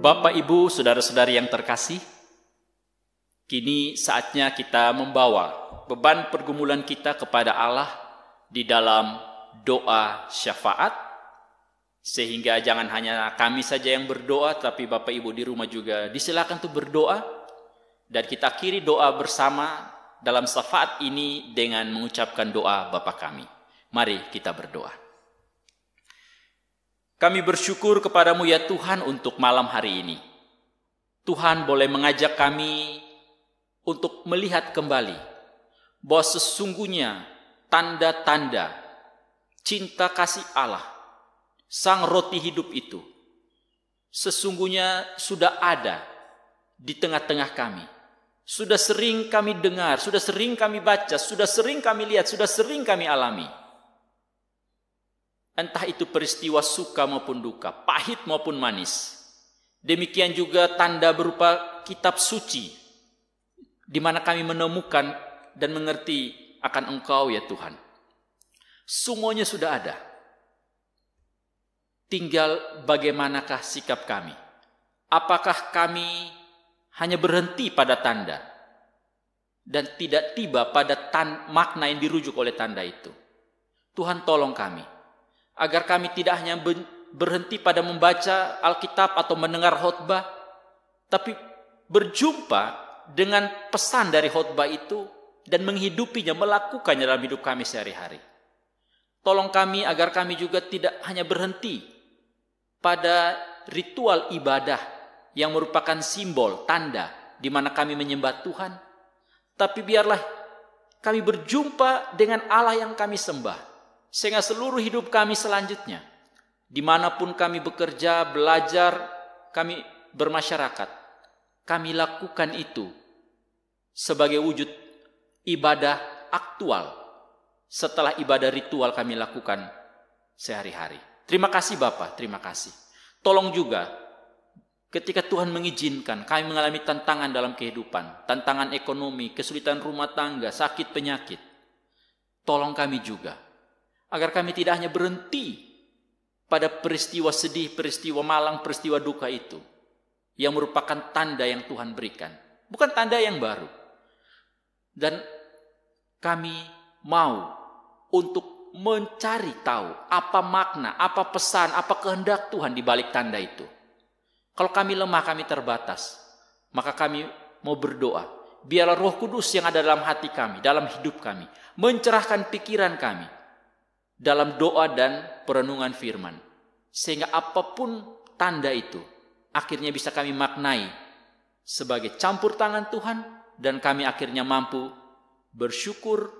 Bapak, Ibu, saudara-saudari yang terkasih, kini saatnya kita membawa beban pergumulan kita kepada Allah di dalam doa syafaat, sehingga jangan hanya kami saja yang berdoa, tapi Bapak Ibu di rumah juga disilakan untuk berdoa, dan kita akhiri doa bersama dalam syafaat ini dengan mengucapkan doa Bapa kami. Mari kita berdoa. Kami bersyukur kepadamu ya Tuhan untuk malam hari ini. Tuhan boleh mengajak kami untuk melihat kembali bahwa sesungguhnya tanda-tanda cinta kasih Allah, Sang Roti hidup itu, sesungguhnya sudah ada di tengah-tengah kami. Sudah sering kami dengar, sudah sering kami baca, sudah sering kami lihat, sudah sering kami alami. Entah itu peristiwa suka maupun duka, pahit maupun manis. Demikian juga tanda berupa kitab suci, di mana kami menemukan dan mengerti akan Engkau ya Tuhan. Semuanya sudah ada. tinggal bagaimanakah sikap kami. Apakah kami hanya berhenti pada tanda dan tidak tiba pada makna yang dirujuk oleh tanda itu? Tuhan tolong kami, agar kami tidak hanya berhenti pada membaca Alkitab atau mendengar khotbah, tapi berjumpa dengan pesan dari khotbah itu dan menghidupinya, melakukannya dalam hidup kami sehari-hari. Tolong kami agar kami juga tidak hanya berhenti pada ritual ibadah yang merupakan simbol, tanda di mana kami menyembah Tuhan, tapi biarlah kami berjumpa dengan Allah yang kami sembah, sehingga seluruh hidup kami selanjutnya, dimanapun kami bekerja, belajar, kami bermasyarakat, kami lakukan itu sebagai wujud ibadah aktual setelah ibadah ritual kami lakukan sehari-hari. Terima kasih Bapa, terima kasih. Tolong juga ketika Tuhan mengizinkan kami mengalami tantangan dalam kehidupan, tantangan ekonomi, kesulitan rumah tangga, sakit, penyakit, tolong kami juga agar kami tidak hanya berhenti pada peristiwa sedih, peristiwa malang, peristiwa duka itu yang merupakan tanda yang Tuhan berikan, bukan tanda yang baru. Dan kami mau untuk mencari tahu apa makna, apa pesan, apa kehendak Tuhan di balik tanda itu. Kalau kami lemah, kami terbatas, maka kami mau berdoa, biarlah Roh Kudus yang ada dalam hati kami, dalam hidup kami, mencerahkan pikiran kami dalam doa dan perenungan firman, sehingga apapun tanda itu akhirnya bisa kami maknai sebagai campur tangan Tuhan, dan kami akhirnya mampu bersyukur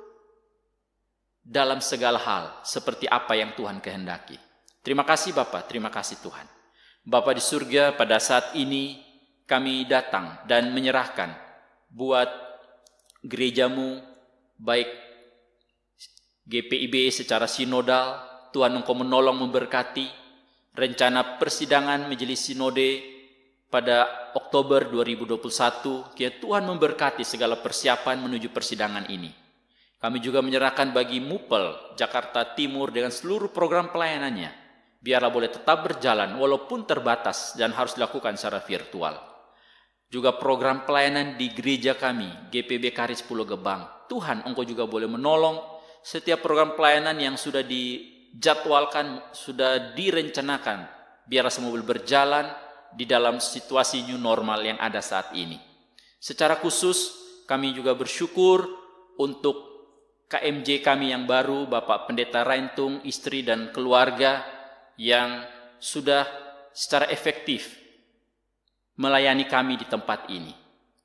dalam segala hal seperti apa yang Tuhan kehendaki. Terima kasih Bapa, terima kasih Tuhan. Bapa di surga, pada saat ini kami datang dan menyerahkan buat gerejamu, baik GPIB secara sinodal, Tuhan Engkau menolong memberkati rencana persidangan majelis sinode pada Oktober 2021, kiranya Tuhan memberkati segala persiapan menuju persidangan ini. Kami juga menyerahkan bagi MUPEL Jakarta Timur dengan seluruh program pelayanannya, biarlah boleh tetap berjalan walaupun terbatas dan harus dilakukan secara virtual. Juga program pelayanan di gereja kami, GPB Karis Pulau Gebang. Tuhan Engkau juga boleh menolong setiap program pelayanan yang sudah dijadwalkan, sudah direncanakan, biarlah semua boleh berjalan di dalam situasi new normal yang ada saat ini. Secara khusus kami juga bersyukur untuk KMJ kami yang baru, Bapak Pendeta Raintung, istri dan keluarga yang sudah secara efektif melayani kami di tempat ini.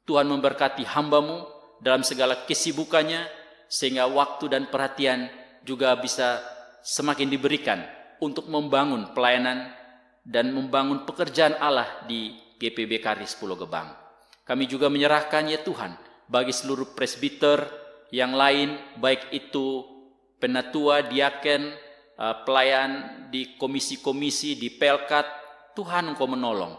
Tuhan memberkati hamba-Mu dalam segala kesibukannya, sehingga waktu dan perhatian juga bisa semakin diberikan untuk membangun pelayanan dan membangun pekerjaan Allah di GPB Karis Pulau Gebang. Kami juga menyerahkan ya Tuhan bagi seluruh presbiter yang lain, baik itu penatua, diaken, pelayan di komisi-komisi, di pelkat. Tuhan Engkau menolong.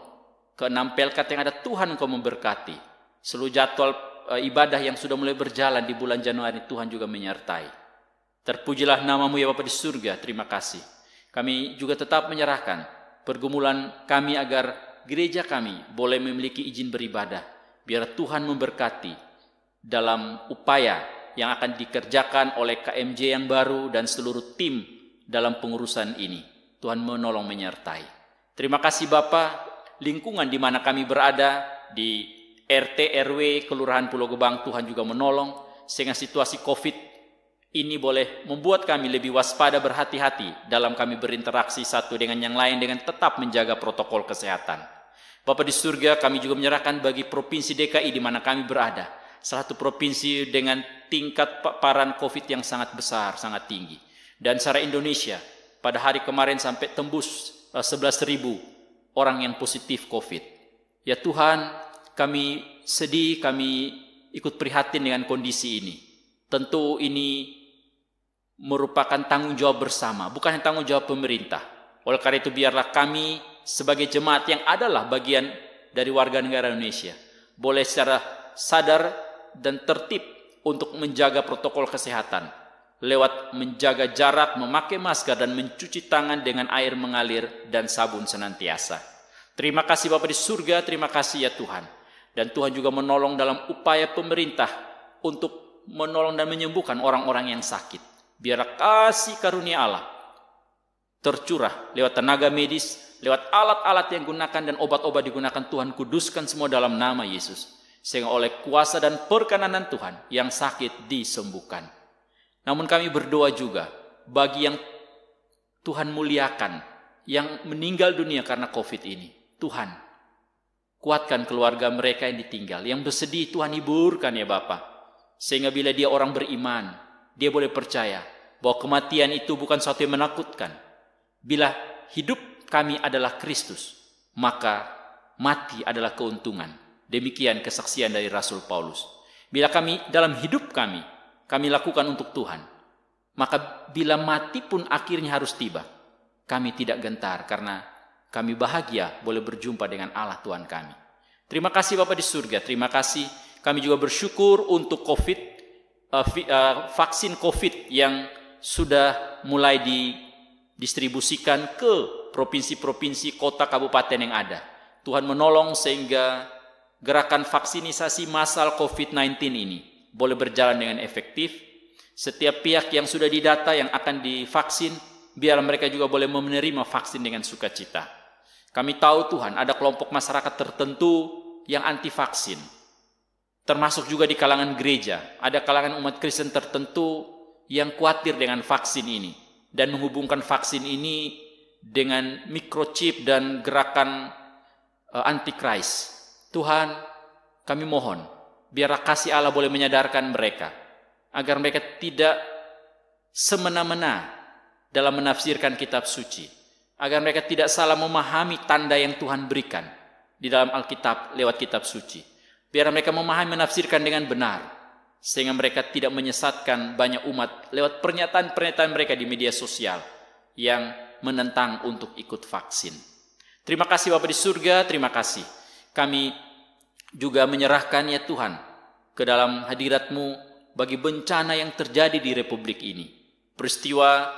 Ke-6 pelkat yang ada, Tuhan Engkau memberkati. Seluruh jadwal ibadah yang sudah mulai berjalan di bulan Januari, Tuhan juga menyertai. Terpujilah nama-Mu ya Bapa di surga, terima kasih. Kami juga tetap menyerahkan pergumulan kami agar gereja kami boleh memiliki izin beribadah. Biar Tuhan memberkati dalam upaya yang akan dikerjakan oleh KMJ yang baru dan seluruh tim dalam pengurusan ini. Tuhan menolong menyertai. Terima kasih Bapa, lingkungan di mana kami berada, di RT RW Kelurahan Pulau Gebang, Tuhan juga menolong sehingga situasi COVID ini boleh membuat kami lebih waspada, berhati-hati dalam kami berinteraksi satu dengan yang lain dengan tetap menjaga protokol kesehatan. Bapa di surga, kami juga menyerahkan bagi Provinsi DKI di mana kami berada, salah satu provinsi dengan tingkat paparan COVID yang sangat besar, sangat tinggi. Dan secara Indonesia, pada hari kemarin sampai tembus 11.000 orang yang positif COVID. Ya Tuhan, kami sedih, kami ikut prihatin dengan kondisi ini. Tentu ini merupakan tanggung jawab bersama, bukan tanggung jawab pemerintah. Oleh karena itu biarlah kami sebagai jemaat yang adalah bagian dari warga negara Indonesia boleh secara sadar dan tertib untuk menjaga protokol kesehatan lewat menjaga jarak, memakai masker, dan mencuci tangan dengan air mengalir dan sabun senantiasa. Terima kasih Bapa di surga, terima kasih ya Tuhan. Dan Tuhan juga menolong dalam upaya pemerintah untuk menolong dan menyembuhkan orang-orang yang sakit. Biarlah kasih karunia Allah tercurah lewat tenaga medis, lewat alat-alat yang digunakan dan obat-obat digunakan. Tuhan kuduskan semua dalam nama Yesus. Sehingga oleh kuasa dan perkenanan Tuhan, yang sakit disembuhkan. Namun kami berdoa juga bagi yang Tuhan muliakan, yang meninggal dunia karena COVID ini. Tuhan, kuatkan keluarga mereka yang ditinggal. Yang bersedih, Tuhan hiburkan ya Bapa. Sehingga bila dia orang beriman, dia boleh percaya bahwa kematian itu bukan sesuatu yang menakutkan. Bila hidup kami adalah Kristus, maka mati adalah keuntungan. Demikian kesaksian dari Rasul Paulus. Bila kami dalam hidup kami lakukan untuk Tuhan, maka bila mati pun akhirnya harus tiba, kami tidak gentar karena kami bahagia boleh berjumpa dengan Allah Tuhan kami. Terima kasih Bapa di surga, terima kasih. Kami juga bersyukur untuk vaksin COVID yang sudah mulai didistribusikan ke provinsi-provinsi, kota, kabupaten yang ada. Tuhan menolong sehingga gerakan vaksinisasi massal COVID-19 ini boleh berjalan dengan efektif. Setiap pihak yang sudah didata yang akan divaksin, biar mereka juga boleh menerima vaksin dengan sukacita. Kami tahu Tuhan, ada kelompok masyarakat tertentu yang anti vaksin. Termasuk juga di kalangan gereja, ada kalangan umat Kristen tertentu yang khawatir dengan vaksin ini. Dan menghubungkan vaksin ini dengan microchip dan gerakan antikris. Tuhan, kami mohon, biarlah kasih Allah boleh menyadarkan mereka, agar mereka tidak semena-mena dalam menafsirkan kitab suci, agar mereka tidak salah memahami tanda yang Tuhan berikan di dalam Alkitab lewat kitab suci. Biar mereka memahami, menafsirkan dengan benar, sehingga mereka tidak menyesatkan banyak umat lewat pernyataan-pernyataan mereka di media sosial yang menentang untuk ikut vaksin. Terima kasih Bapa di surga, terima kasih. Kami juga menyerahkan ya Tuhan ke dalam hadirat-Mu bagi bencana yang terjadi di Republik ini. Peristiwa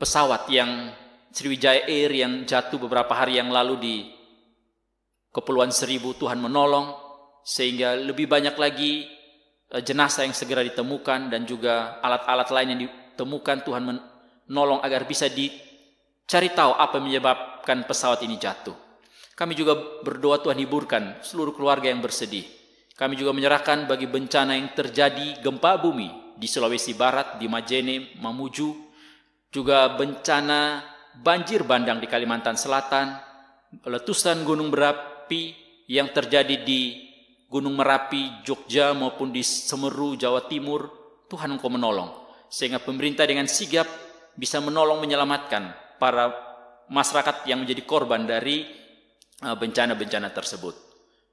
pesawat yang Sriwijaya Air yang jatuh beberapa hari yang lalu di Kepulauan Seribu, Tuhan menolong sehingga lebih banyak lagi jenazah yang segera ditemukan dan juga alat-alat lain yang ditemukan. Tuhan menolong agar bisa dicari tahu apa yang menyebabkan pesawat ini jatuh. Kami juga berdoa Tuhan hiburkan seluruh keluarga yang bersedih. Kami juga menyerahkan bagi bencana yang terjadi gempa bumi di Sulawesi Barat, di Majene, Mamuju, juga bencana banjir bandang di Kalimantan Selatan, letusan gunung berapi yang terjadi di Gunung Merapi, Jogja maupun di Semeru, Jawa Timur. Tuhan Engkau menolong sehingga pemerintah dengan sigap bisa menolong menyelamatkan para masyarakat yang menjadi korban dari bencana-bencana tersebut.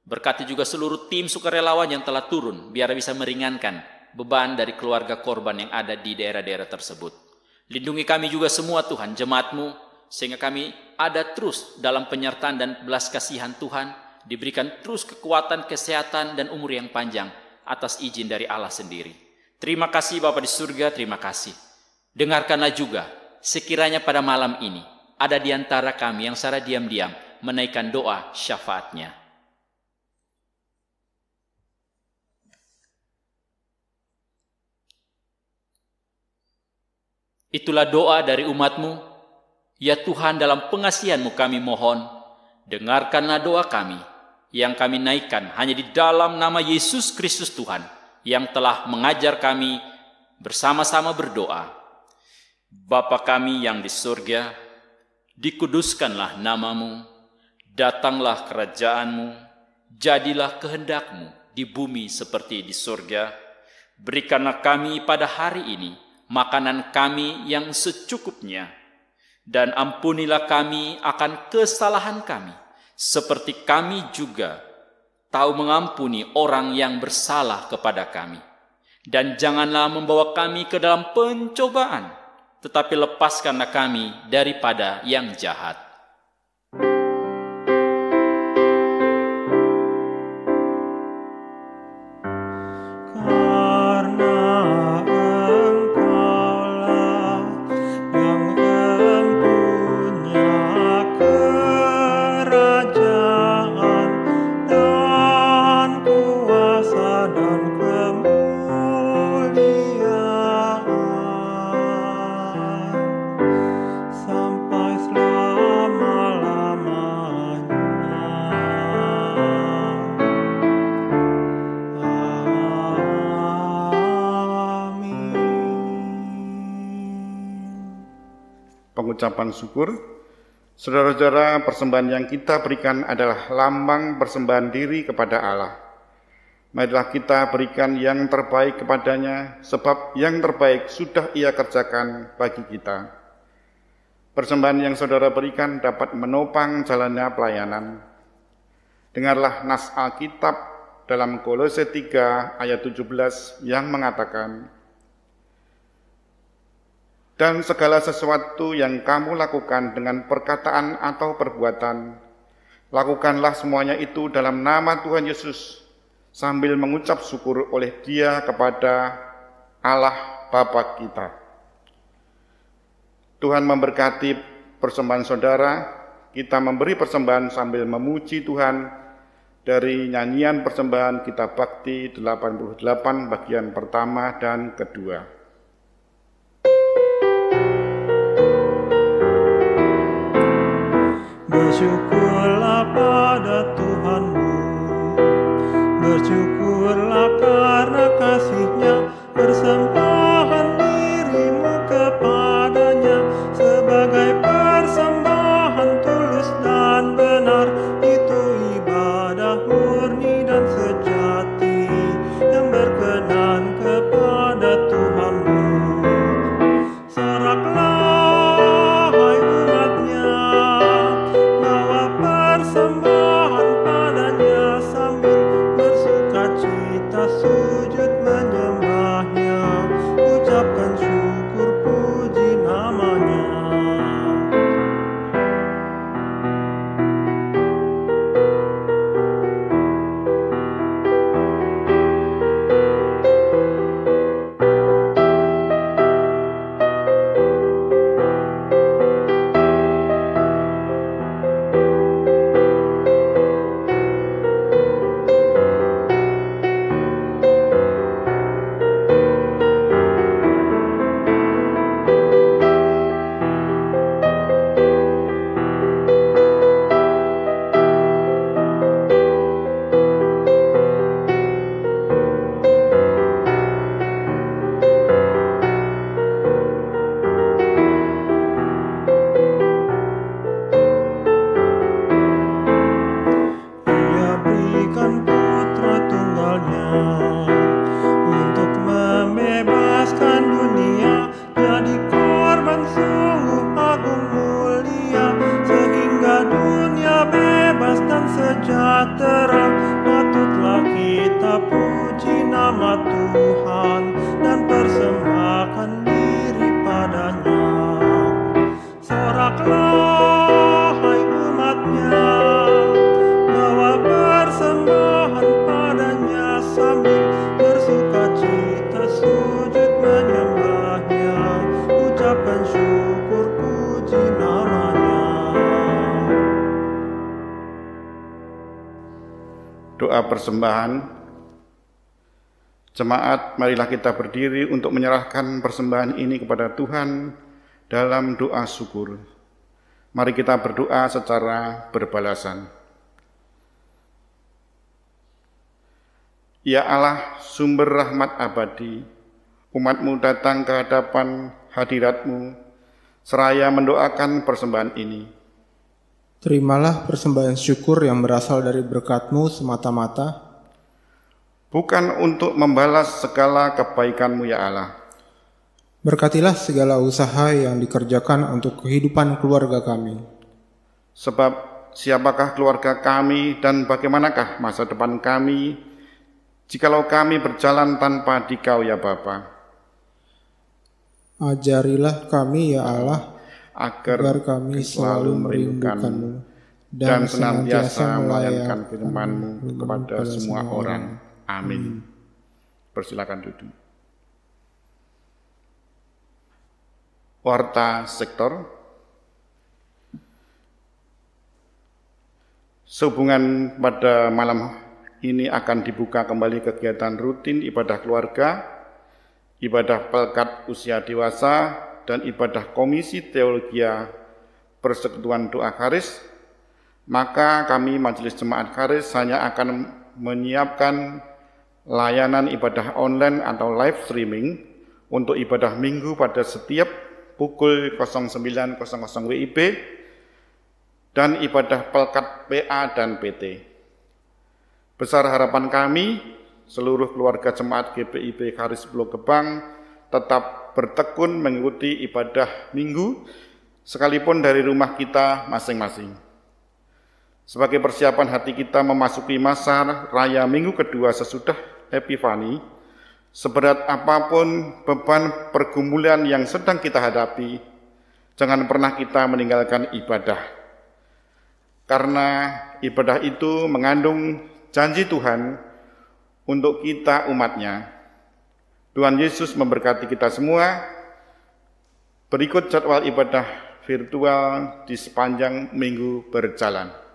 Berkati juga seluruh tim sukarelawan yang telah turun biar bisa meringankan beban dari keluarga korban yang ada di daerah-daerah tersebut. Lindungi kami juga semua Tuhan, jemaat-Mu, sehingga kami ada terus dalam penyertaan dan belas kasihan Tuhan, diberikan terus kekuatan, kesehatan, dan umur yang panjang atas izin dari Allah sendiri. Terima kasih Bapa di surga, terima kasih. Dengarkanlah juga sekiranya pada malam ini ada di antara kami yang secara diam-diam menaikkan doa syafaatnya. Itulah doa dari umat-Mu. Ya Tuhan, dalam pengasihan-Mu kami mohon, dengarkanlah doa kami yang kami naikkan hanya di dalam nama Yesus Kristus Tuhan yang telah mengajar kami bersama-sama berdoa. Bapa kami yang di surga, dikuduskanlah nama-Mu, datanglah kerajaan-Mu, jadilah kehendak-Mu di bumi seperti di surga. Berikanlah kami pada hari ini makanan kami yang secukupnya, dan ampunilah kami akan kesalahan kami, seperti kami juga tahu mengampuni orang yang bersalah kepada kami. Dan janganlah membawa kami ke dalam pencobaan, tetapi lepaskanlah kami daripada yang jahat. Karena dan kemuliaan sampai selama-lamanya. Amin. Pengucapan syukur. Saudara-saudara, persembahan yang kita berikan adalah lambang persembahan diri kepada Allah. Marilah kita berikan yang terbaik kepadanya, sebab yang terbaik sudah Ia kerjakan bagi kita. Persembahan yang saudara berikan dapat menopang jalannya pelayanan. Dengarlah nas Alkitab dalam Kolose 3 ayat 17 yang mengatakan, dan segala sesuatu yang kamu lakukan dengan perkataan atau perbuatan, lakukanlah semuanya itu dalam nama Tuhan Yesus, sambil mengucap syukur oleh Dia kepada Allah Bapa kita. Tuhan memberkati persembahan saudara. Kita memberi persembahan sambil memuji Tuhan dari nyanyian persembahan Kitab Bakti 88 bagian pertama dan kedua. Bersyukurlah pada Tuhanmu, bersyukurlah karena kasih-Nya, persembahan dirimu kepadanya sebagai persembahan tulus dan benar. Itu ibadah murni dan sejati yang berkenan kepada Tuhanmu. Soraklah hai umat-Nya, persembahan padanya sambil bersukacita sujud menyembahnya, ucapkan syukur puji namanya. Sejahtera, patutlah kita puji nama Tuhan dan persembahkan diri padanya. Soraklah hai umat-Nya, bawa persembahan padanya sambil bersukacita sujud menyembahnya, ucapkan syukur puji namanya. Doa persembahan. Jemaat, marilah kita berdiri untuk menyerahkan persembahan ini kepada Tuhan dalam doa syukur. Mari kita berdoa secara berbalasan. Ya Allah, sumber rahmat abadi, umat-Mu datang ke hadapan hadirat-Mu, seraya mendoakan persembahan ini. Terimalah persembahan syukur yang berasal dari berkat-Mu semata-mata, bukan untuk membalas segala kebaikan-Mu ya Allah. Berkatilah segala usaha yang dikerjakan untuk kehidupan keluarga kami. Sebab siapakah keluarga kami dan bagaimanakah masa depan kami jikalau kami berjalan tanpa Dikau ya Bapa. Ajarilah kami ya Allah, agar kami selalu merindukan-Mu dan senantiasa melayangkan firman-Mu kepada semua orang. Amin. Persilakan duduk. Warta sektor. Sehubungan pada malam ini akan dibuka kembali kegiatan rutin ibadah keluarga, ibadah pelkat usia dewasa, dan ibadah komisi teologia persekutuan doa Karis, maka kami Majelis Jemaat Karis hanya akan menyiapkan layanan ibadah online atau live streaming untuk ibadah minggu pada setiap pukul 09.00 WIB dan ibadah pelkat PA dan PT. Besar harapan kami, seluruh keluarga jemaat GPIB Karis Pulau Gebang tetap bertekun mengikuti ibadah minggu sekalipun dari rumah kita masing-masing. Sebagai persiapan hati kita memasuki masa raya minggu kedua sesudah Epifani, seberat apapun beban pergumulan yang sedang kita hadapi, jangan pernah kita meninggalkan ibadah. Karena ibadah itu mengandung janji Tuhan untuk kita umatnya. Tuhan Yesus memberkati kita semua. Berikut jadwal ibadah virtual di sepanjang minggu berjalan.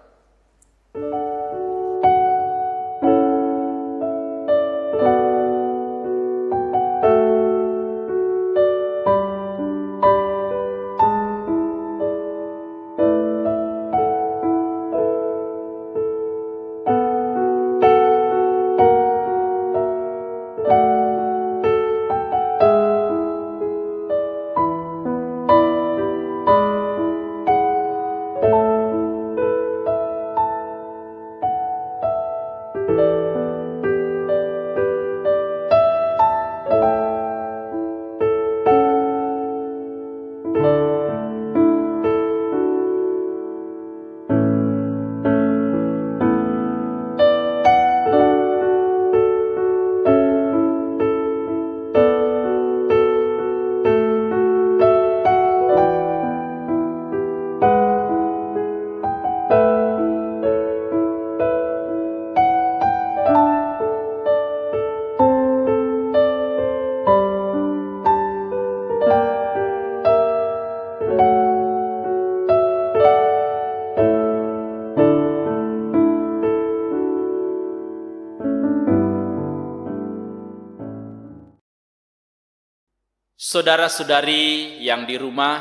Saudara-saudari yang di rumah,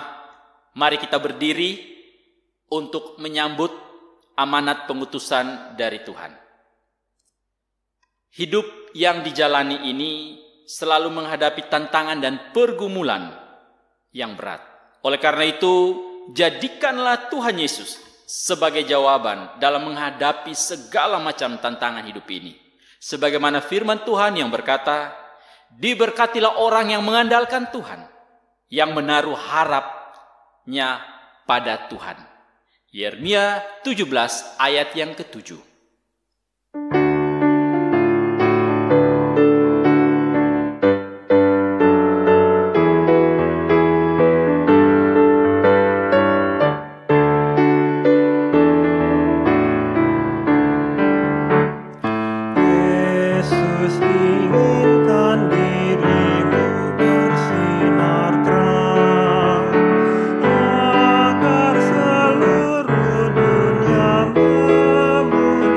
mari kita berdiri untuk menyambut amanat pengutusan dari Tuhan. Hidup yang dijalani ini selalu menghadapi tantangan dan pergumulan yang berat. Oleh karena itu, jadikanlah Tuhan Yesus sebagai jawaban dalam menghadapi segala macam tantangan hidup ini. Sebagaimana firman Tuhan yang berkata, diberkatilah orang yang mengandalkan Tuhan, yang menaruh harapnya pada Tuhan. Yeremia 17 ayat yang ke-7. Agar seluruh dunia memuji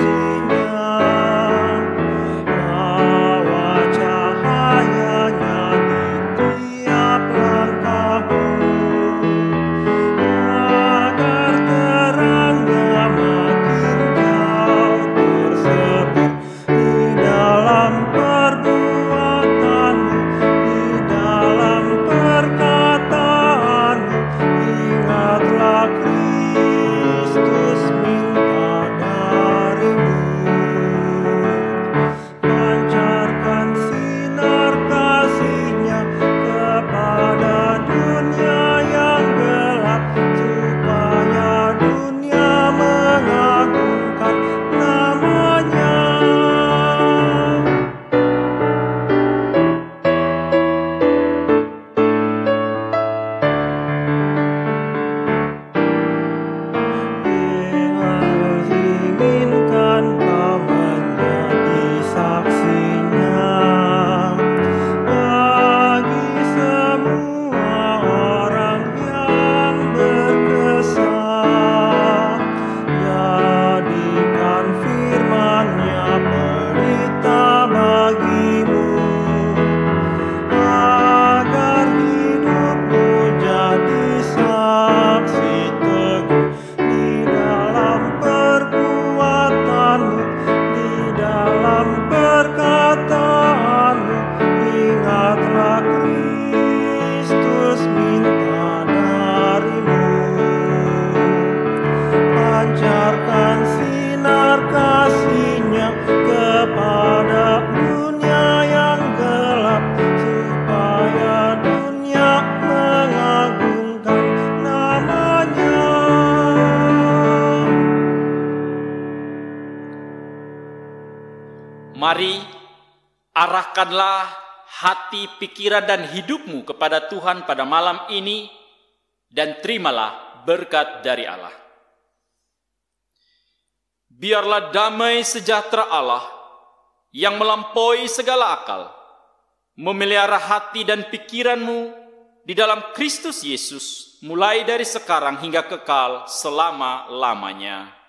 Arahkanlah hati, pikiran, dan hidupmu kepada Tuhan pada malam ini, dan terimalah berkat dari Allah. Biarlah damai sejahtera Allah yang melampaui segala akal memelihara hati dan pikiranmu di dalam Kristus Yesus, mulai dari sekarang hingga kekal selama-lamanya.